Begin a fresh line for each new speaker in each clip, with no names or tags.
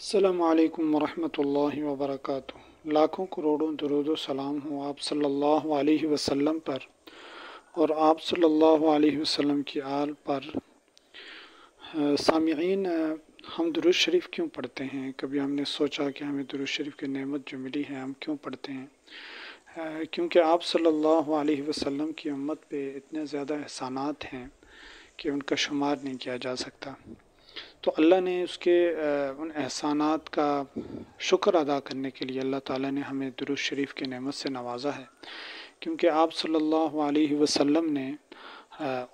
السلام علیکم ورحمۃ اللہ وبرکاتہ۔ لاکھوں کروڑوں درود و سلام ہوں آپ صلی اللہ علیہ وسلم پر اور آپ صلی اللہ علیہ وسلم کی آل پر۔ سامعین، ہم درود شریف کیوں پڑھتے ہیں؟ کبھی ہم نے سوچا کہ ہمیں درود شریف کی نعمت جو ملی ہے ہم کیوں پڑھتے ہیں؟ کیونکہ آپ صلی اللہ علیہ وسلم کی امت پہ اتنے زیادہ احسانات ہیں کہ ان کا شمار نہیں کیا جا سکتا۔ تو اللہ نے اس کے ان احسانات کا شکر ادا کرنے کے لیے اللہ تعالیٰ نے ہمیں درود شریف کی نعمت سے نوازا ہے، کیونکہ آپ صلی اللہ علیہ وسلم نے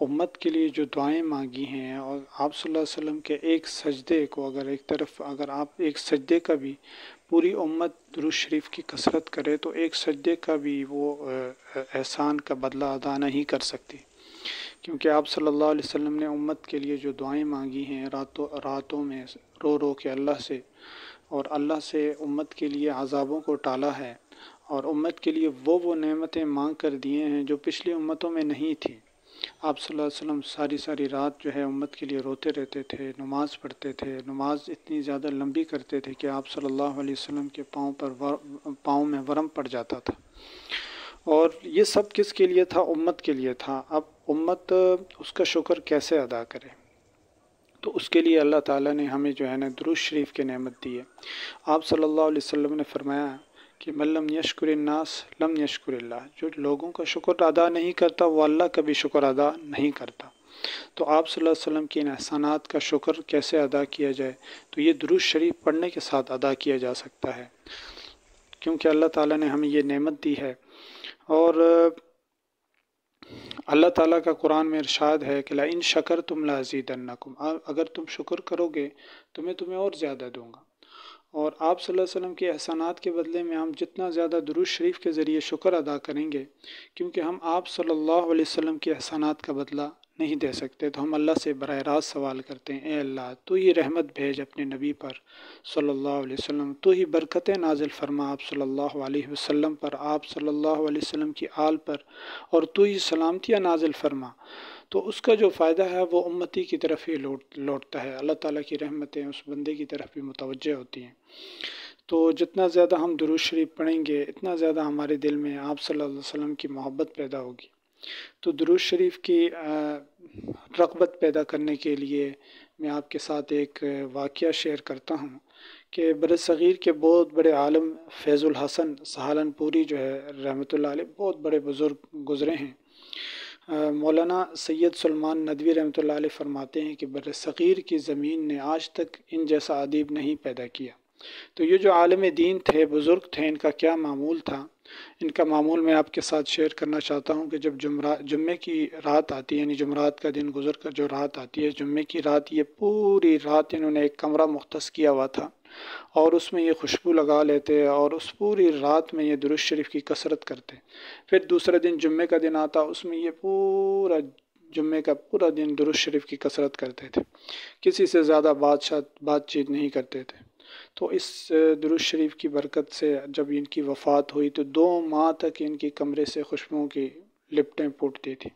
امت کے لیے جو دعائیں مانگی ہیں، اور آپ صلی اللہ علیہ وسلم کے ایک سجدے کو اگر آپ ایک سجدے کا بھی پوری امت درود شریف کی کثرت کرے تو ایک سجدے کا بھی وہ احسان کا بدلہ ادا نہیں کر سکتی، کیونکہ آپ صلی اللہ علیہ وسلم نے امت کے لیے جو دعائیں مانگی ہیں راتوں میں رو رو کے اللہ سے، اور اللہ سے امت کے لیے عذابوں کو ٹالا ہے، اور امت کے لیے وہ نعمتیں مانگ کر دیے ہیں جو پچھلی امتوں میں نہیں تھی۔ آپ صلی اللہ علیہ وسلم ساری رات جو ہے امت کے لیے روتے رہتے تھے، نماز پڑھتے تھے، نماز اتنی زیادہ لمبی کرتے تھے کہ آپ صلی اللہ علیہ وسلم کے پاؤں میں ورم پڑ جاتا تھا، اور یہ سب کس کے لیے تھا؟ امت کے لیے تھا۔ اب امت اس کا شکر کیسے ادا کرے؟ تو اس کے لیے اللہ تعالیٰ نے ہمیں جو ہے نا درود شریف کی نعمت دی ہے۔ آپ صلی اللہ علیہ وسلم نے فرمایا کہ من لم یشکر الناس لم یشکر اللہ، جو لوگوں کا شکر ادا نہیں کرتا وہ اللہ کا بھی شکر ادا نہیں کرتا۔ تو آپ صلی اللہ علیہ وسلم کی ان احسانات کا شکر کیسے ادا کیا جائے؟ تو یہ درود شریف پڑھنے کے ساتھ ادا کیا جا سکتا ہے، کیونکہ اللہ تعالیٰ نے ہمیں یہ نعمت دی ہے۔ اور اللہ تعالیٰ کا قرآن میں ارشاد ہے کہ لَإِن شَكَرْتُمْ لَأَزِيدَنَّكُمْ، اگر تم شکر کرو گے تو میں تمہیں اور زیادہ دوں گا۔ اور آپ صلی اللہ علیہ وسلم کے احسانات کے بدلے میں ہم جتنا زیادہ درود شریف کے ذریعے شکر ادا کریں گے، کیونکہ ہم آپ صلی اللہ علیہ وسلم کے احسانات کا بدلہ نہیں دے سکتے، تو ہم اللہ سے براہ راست سوال کرتے ہیں، اے اللہ تو ہی رحمت بھیج اپنے نبی پر صلی اللہ علیہ وسلم، تو ہی برکتیں نازل فرما آپ صلی اللہ علیہ وسلم پر، آپ صلی اللہ علیہ وسلم کی آل پر، اور تو ہی سلامتیاں نازل فرما۔ تو اس کا جو فائدہ ہے وہ امتی کی طرف ہی لوٹتا ہے، اللہ تعالیٰ کی رحمتیں اس بندے کی طرف بھی متوجہ ہوتی ہیں۔ تو جتنا زیادہ ہم درود شریف پڑھیں گے اتنا زیادہ ہمارے دل میں آپ صلی اللہ علیہ وسلم کی محبت پیدا ہوگی۔ تو درود شریف کی رغبت پیدا کرنے کے لیے میں آپ کے ساتھ ایک واقعہ شیئر کرتا ہوں کہ برصغیر کے بہت بڑے عالم فیض الحسن سہارنپوری جو ہے رحمۃ اللہ علیہ، بہت بڑے بزرگ گزرے ہیں۔ مولانا سید سلمان ندوی رحمۃ اللہ علیہ فرماتے ہیں کہ برصغیر کی زمین نے آج تک ان جیسا ادیب نہیں پیدا کیا۔ تو یہ جو عالم دین تھے، بزرگ تھے، ان کا کیا معمول تھا؟ ان کا معمول میں آپ کے ساتھ شیئر کرنا چاہتا ہوں کہ جب جمعے کی رات آتی ہے، یعنی جمعرات کا دن گزر کر جو رات آتی ہے، جمعے کی رات، یہ پوری رات انہوں نے ایک کمرہ مختص کیا ہوا تھا، اور اس میں یہ خوشبو لگا لیتے اور اس پوری رات میں یہ درود شریف کی کثرت کرتے۔ پھر دوسرے دن جمعے کا دن آتا، اس میں یہ جمعے کا پورا دن درود شریف کی کثرت کرتے تھے، کسی سے زیادہ بات چیت نہیں کرتے تھے۔ تو اس درود شریف کی برکت سے جب ان کی وفات ہوئی تو 2 ماہ تک ان کی کمرے سے خوشبوؤں کی لپٹیں پھوٹتی تھی۔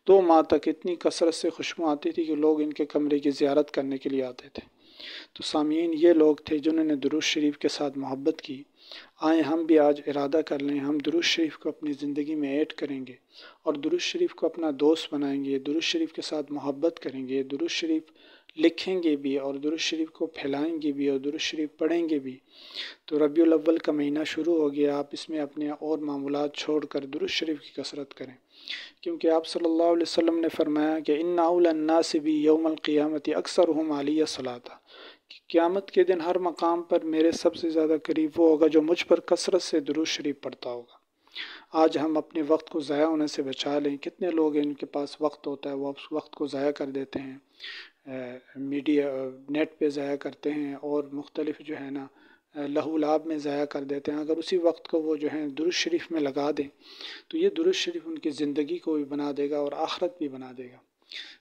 2 ماہ تک اتنی کثرت سے خوشبو آتی تھی کہ لوگ ان کے کمرے کی زیارت کرنے کے لیے آتے تھے۔ تو سامعین، یہ لوگ تھے جنہوں نے درود شریف کے ساتھ محبت کی۔ آئیں ہم بھی آج ارادہ کر لیں، ہم درود شریف کو اپنی زندگی میں ایڈ کریں گے، اور درود شریف کو اپنا دوست بنائیں گے، درود شریف کے ساتھ محبت کریں گے، درود شریف لکھیں گے بھی، اور درود شریف کو پھیلائیں گے بھی، اور درود شریف پڑھیں گے بھی۔ تو ربیع الاول کا مہینہ شروع ہو گیا، آپ اس میں اپنے اور معمولات چھوڑ کر درود شریف کی کثرت کریں، کیونکہ آپ صلی اللہ علیہ وسلم نے فرمایا کہ ان اول الناس بی یوم القیامت اکثرہم علی الصلاۃ، قیامت کے دن ہر مقام پر میرے سب سے زیادہ قریب وہ ہوگا جو مجھ پر کثرت سے درود شریف پڑھتا ہوگا۔ آج ہم اپنے وقت کو ضائع ہونے سے بچا لیں۔ کتنے لوگ ان کے پاس وقت ہوتا ہے وہ اس وقت کو ضائع کر دیتے ہیں، میڈیا نیٹ پہ ضائع کرتے ہیں، اور مختلف جو ہے نا لہو لعب میں ضائع کر دیتے ہیں۔ اگر اسی وقت کو وہ جو ہے درود شریف میں لگا دیں تو یہ درود شریف ان کی زندگی کو بھی بنا دے گا اور آخرت بھی بنا دے گا۔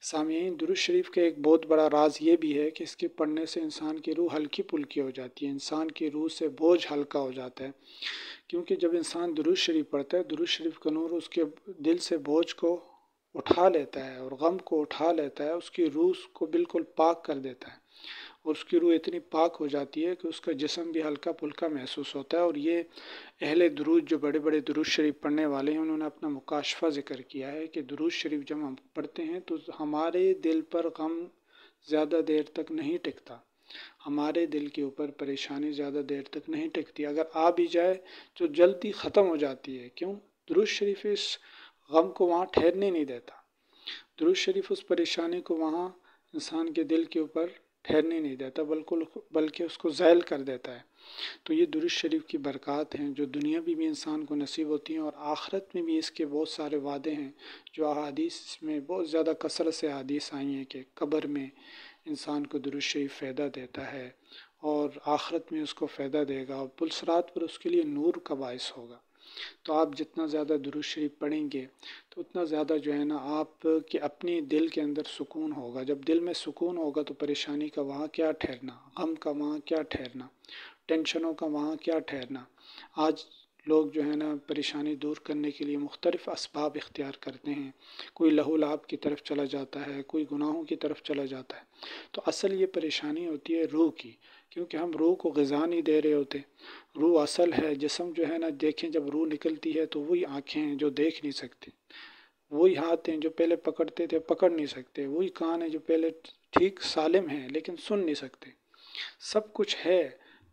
سامعین، درود شریف کا ایک بہت بڑا راز یہ بھی ہے کہ اس کے پڑھنے سے انسان کی روح ہلکی پھلکی ہو جاتی ہے، انسان کی روح سے بوجھ ہلکا ہو جاتا ہے، کیونکہ جب انسان درود شریف پڑھتا ہے، درود شریف کا نور اس کے دل سے بوجھ کو اٹھا لیتا ہے اور غم کو اٹھا لیتا ہے، اس کی روح کو بالکل پاک کر دیتا ہے، اور اس کی روح اتنی پاک ہو جاتی ہے کہ اس کا جسم بھی ہلکا پھلکا محسوس ہوتا ہے۔ اور یہ اہل درود جو بڑے بڑے درود شریف پڑھنے والے ہیں، انہوں نے اپنا مکاشفہ ذکر کیا ہے کہ درود شریف جب ہم پڑھتے ہیں تو ہمارے دل پر غم زیادہ دیر تک نہیں ٹکتا، ہمارے دل کے اوپر پریشانی زیادہ دیر تک نہیں ٹکتی، اگر آ بھی جائے تو جلدی ختم ہو جاتی ہے۔ کیوں؟ درود شریف اس غم کو وہاں ٹھہرنے نہیں دیتا، درود شریف اس پریشانی کو وہاں انسان کے دل کے اوپر ٹھہرنے نہیں دیتا، بلکہ اس کو زائل کر دیتا ہے۔ تو یہ درود شریف کی برکات ہیں جو دنیا بھی انسان کو نصیب ہوتی ہیں، اور آخرت میں بھی اس کے بہت سارے وعدے ہیں جو احادیث میں بہت زیادہ کثرت سے احادیث آئی ہیں کہ قبر میں انسان کو درود شریف فائدہ دیتا ہے، اور آخرت میں اس کو فائدہ دے گا، اور پلسرات پر اس کے لیے نور کا باعث ہوگا۔ تو آپ جتنا زیادہ درود شریف پڑھیں گے تو اتنا زیادہ جو ہے نا آپ کے اپنی دل کے اندر سکون ہوگا۔ جب دل میں سکون ہوگا تو پریشانی کا وہاں کیا ٹھہرنا، غم کا وہاں کیا ٹھہرنا، ٹینشنوں کا وہاں کیا ٹھہرنا۔ آج لوگ جو ہے نا پریشانی دور کرنے کے لیے مختلف اسباب اختیار کرتے ہیں، کوئی لہو لعب کی طرف چلا جاتا ہے، کوئی گناہوں کی طرف چلا جاتا ہے۔ تو اصل یہ پریشانی ہوتی ہے روح کی، کیونکہ ہم روح کو غذا نہیں دے رہے ہوتے۔ روح اصل ہے، جسم جو ہے نا دیکھیں جب روح نکلتی ہے تو وہی آنکھیں ہیں جو دیکھ نہیں سکتی، وہی ہاتھ ہیں جو پہلے پکڑتے تھے پکڑ نہیں سکتے، وہی کان ہیں جو پہلے ٹھیک سالم ہیں لیکن سن نہیں سکتے۔ سب کچھ ہے،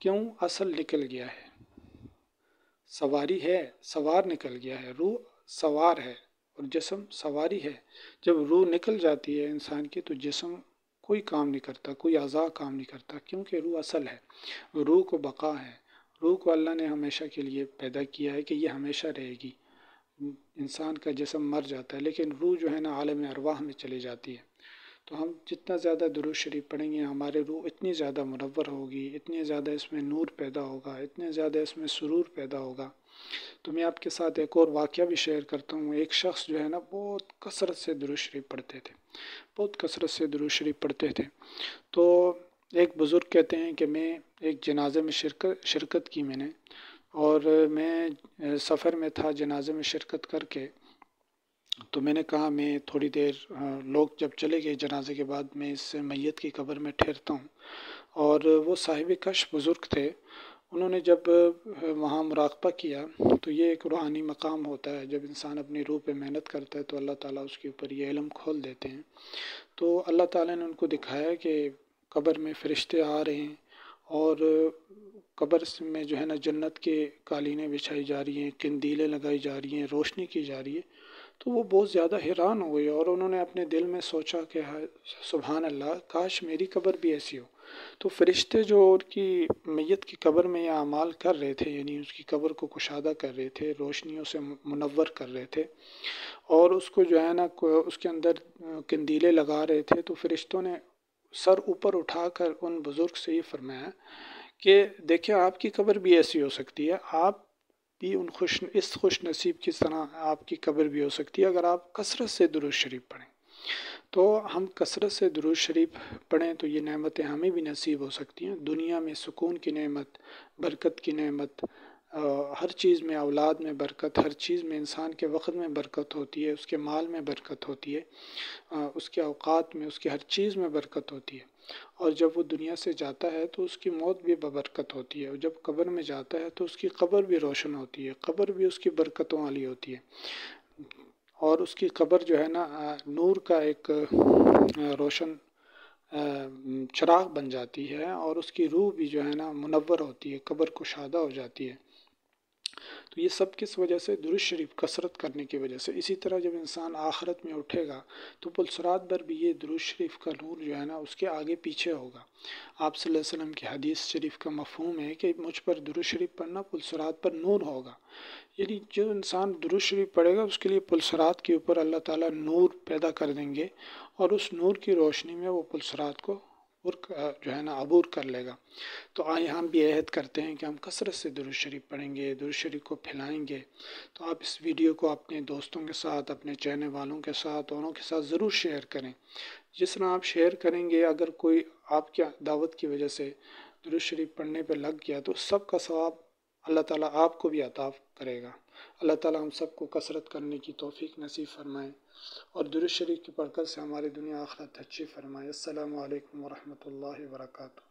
کیوں؟ اصل نکل گیا ہے، سواری ہے، سوار نکل گیا ہے، روح سوار ہے اور جسم سواری ہے۔ جب روح نکل جاتی ہے انسان کی تو جسم کوئی کام نہیں کرتا، کوئی اعضاء کام نہیں کرتا، کیونکہ روح اصل ہے، روح کو بقا ہے، روح کو اللہ نے ہمیشہ کے لیے پیدا کیا ہے کہ یہ ہمیشہ رہے گی۔ انسان کا جسم مر جاتا ہے لیکن روح جو ہے نا عالم ارواح میں چلی جاتی ہے۔ تو ہم جتنا زیادہ درود شریف پڑھیں گے ہمارے روح اتنی زیادہ منور ہوگی، اتنے زیادہ اس میں نور پیدا ہوگا، اتنے زیادہ اس میں سرور پیدا ہوگا۔ تو میں آپ کے ساتھ ایک اور واقعہ بھی شیئر کرتا ہوں۔ ایک شخص جو ہے نا بہت کثرت سے درود شریف پڑھتے تھے، بہت کثرت سے درود شریف پڑھتے تھے۔ تو ایک بزرگ کہتے ہیں کہ میں ایک جنازے میں شرکت کی میں نے، اور میں سفر میں تھا جنازے میں شرکت کر کے، تو میں نے کہا میں تھوڑی دیر لوگ جب چلے گئے جنازے کے بعد میں اس میت کی قبر میں ٹھہرتا ہوں۔ اور وہ صاحب کشف بزرگ تھے، انہوں نے جب وہاں مراقبہ کیا تو یہ ایک روحانی مقام ہوتا ہے، جب انسان اپنی روح پہ محنت کرتا ہے تو اللہ تعالیٰ اس کے اوپر یہ علم کھول دیتے ہیں۔ تو اللہ تعالیٰ نے ان کو دکھایا کہ قبر میں فرشتے آ رہے ہیں، اور قبر میں جو ہے نا جنت کے قالینیں بچھائی جا رہی ہیں، قندیلیں لگائی جا رہی ہیں، روشنی کی جا رہی ہے۔ تو وہ بہت زیادہ حیران ہو گئے، اور انہوں نے اپنے دل میں سوچا کہ سبحان اللہ، کاش میری قبر بھی ایسی ہو۔ تو فرشتے جو ان کی میت کی قبر میں یہ اعمال کر رہے تھے، یعنی اس کی قبر کو کشادہ کر رہے تھے، روشنیوں سے منور کر رہے تھے، اور اس کو جو ہے نا اس کے اندر قندیلیں لگا رہے تھے، تو فرشتوں نے سر اوپر اٹھا کر ان بزرگ سے یہ فرمایا کہ دیکھیں آپ کی قبر بھی ایسی ہو سکتی ہے، آپ بھی اس خوش نصیب کی طرح آپ کی قبر بھی ہو سکتی ہے اگر آپ کثرت سے درود شریف پڑھیں۔ تو ہم کثرت سے درود شریف پڑھیں تو یہ نعمتیں ہمیں بھی نصیب ہو سکتی ہیں، دنیا میں سکون کی نعمت، برکت کی نعمت، ہر چیز میں، اولاد میں برکت، ہر چیز میں، انسان کے وقت میں برکت ہوتی ہے، اس کے مال میں برکت ہوتی ہے، اس کے اوقات میں، اس کی ہر چیز میں برکت ہوتی ہے۔ اور جب وہ دنیا سے جاتا ہے تو اس کی موت بھی ببرکت ہوتی ہے، اور جب قبر میں جاتا ہے تو اس کی قبر بھی روشن ہوتی ہے، قبر بھی اس کی برکتوں والی ہوتی ہے، اور اس کی قبر جو ہے نا نور کا ایک روشن چراغ بن جاتی ہے، اور اس کی روح بھی جو ہے نا منور ہوتی ہے، قبر کشادہ ہو جاتی ہے۔ تو یہ سب کس وجہ سے؟ درود شریف کثرت کرنے کی وجہ سے۔ اسی طرح جب انسان آخرت میں اٹھے گا تو پلسرات پر بھی یہ درود شریف کا نور جو ہے نا اس کے آگے پیچھے ہوگا۔ آپ صلی اللہ علیہ وسلم کی حدیث شریف کا مفہوم ہے کہ مجھ پر درود شریف پڑھنا پلسرات پر نور ہوگا، یعنی جو انسان درود شریف پڑھے گا اس کے لیے پلسرات کے اوپر اللہ تعالیٰ نور پیدا کر دیں گے، اور اس نور کی روشنی میں وہ پلسرات کو جو ہے نا عبور کر لے گا۔ تو آئے ہم بھی عہد کرتے ہیں کہ ہم کثرت سے درود شریف پڑھیں گے، درود شریف کو پھیلائیں گے۔ تو آپ اس ویڈیو کو اپنے دوستوں کے ساتھ، اپنے چینل والوں کے ساتھ، اوروں کے ساتھ ضرور شیئر کریں۔ جس طرح آپ شیئر کریں گے، اگر کوئی آپ کی دعوت کی وجہ سے درود شریف پڑھنے پہ لگ گیا تو سب کا ثواب اللہ تعالیٰ آپ کو بھی عطا کرے گا۔ اللہ تعالیٰ ہم سب کو کثرت کرنے کی توفیق نصیب فرمائے اور درود شریف کی برکت سے ہماری دنیا آخرت اچھی فرمائے۔ السلام علیکم ورحمۃ اللہ وبرکاتہ۔